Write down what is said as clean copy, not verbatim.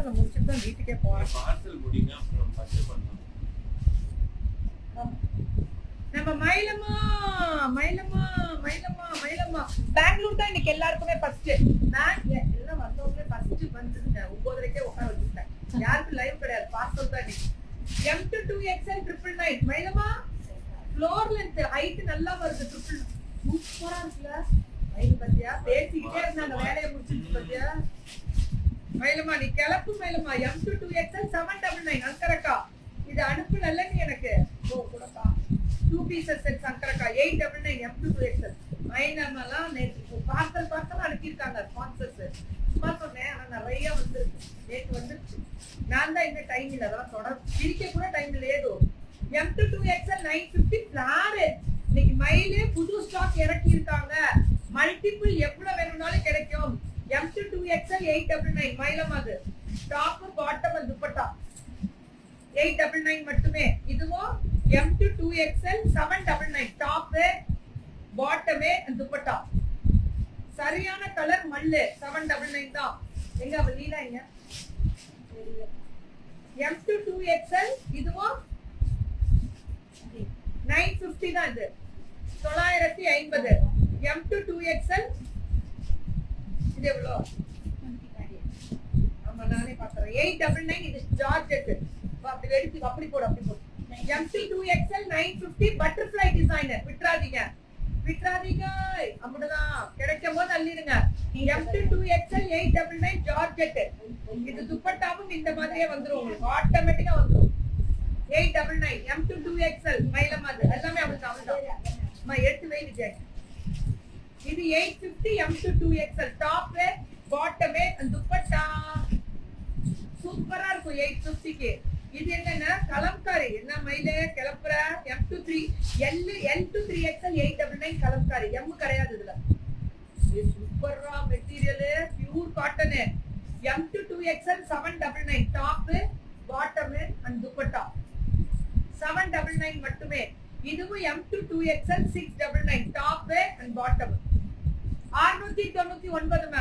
பார்சலை முடிச்சுட்டு தான் வீட்டுக்கே போறேன். பார்சல் முடிங்க அப்புறம் பர்ச்சேஸ் பண்ணலாம். நம்ம மயிலம்மா மயிலம்மா மயிலம்மா மயிலம்மா பெங்களூர் தான் இன்னைக்கு எல்லாருக்குமே ஃபர்ஸ்ட். நான் எல்லாம் வந்தவங்களே ஃபர்ஸ்ட் வந்துருங்க. 9:30க்கே உட்கார வச்சுட்டேன். யாருக்கும் லைவ் கிடையாது. பார்சல் தான் இன்னைக்கு. M2 2XL 999 மயிலம்மா floor length height நல்லா வருது. சூப்பரா இருக்குல்ல மயில பத்தியா? பேசிக்கிட்டே இருந்தாங்க வேலையை முடிச்சிட்டு பத்தியா? மயிலம்மா நீ கிளப்பு மயிலம்மா. M2 2XL 799 அங்கரக்கா இது அனுப்பு நல்ல நீ எனக்கு. ஓ கூடப்பா 2 pieces set சங்கரக்கா 899 M2 2XL. மயிலம்மாலாம் நேத்து பார்சல் அனுப்பியிருக்காங்க ஸ்பான்சர்ஸ். சும்மா சொன்னேன் ஆனா நிறைய வந்துருக்கு. நேற்று வந்துருச்சு. நான் தான் இந்த டைம் இல்லை. அதெல்லாம் தொடர் பிரிக்க கூட டைம் இல்லை. ஏதோ M2 2XL 950 ஃபிளார் இன்னைக்கு மயிலே புது ஸ்டாக் இறக்கி இருக்காங்க. மல்டிபிள் எவ்வளவு வேணும்னாலும் கிடைக்கும். M2 2XL 899 Mayilam. அது டாப் பாட்டம் துப்பட்டா 899 மட்டுமே. இதுவும் M2 2XL 799 top bottom dupatta. சரியான கலர் மல்லு 799 தான். எங்க அவ லீலா எங்க? M2 2XL இதுவும் 950 தான். இது 950. M2 2XL இது எவ்வளோ? ஆமா நானே பாக்குறேன். 899 இது ஜார்ஜெட். அப்படி எடுத்து அப்படி போடு. M2 2XL 950 butterfly designer. விட்டுறாதீங்க அப்படிதான் கிடைக்கும் போது அள்ளிடுங்க. M2 2XL 899 georgette. இது துப்பட்டாவும் இந்த மாதிரியே வந்துரும். உங்களுக்கு ஆட்டோமேட்டிக்கா வந்துரும். 899 M2 2XL மயிலம். அது எல்லாமே அவளுக்கு அவ்வளவுதான். எடுத்து வைங்க. இது 850 M2 2XL top bottom dupatta சூப்பரா இருக்கும் 850க்கு. இது என்னன்னா கலம்காரி. என்ன மயில கிளப்புற? M2 L2 3XL 899 Kalamkari. M கிடையாது இதுல. இது சூப்பரா material pure cotton. M2 2XL 799 top bottom and dupatta 799 மட்டுமே. இதுவும் M2 2XL 699 top and bottom 699 ma'am.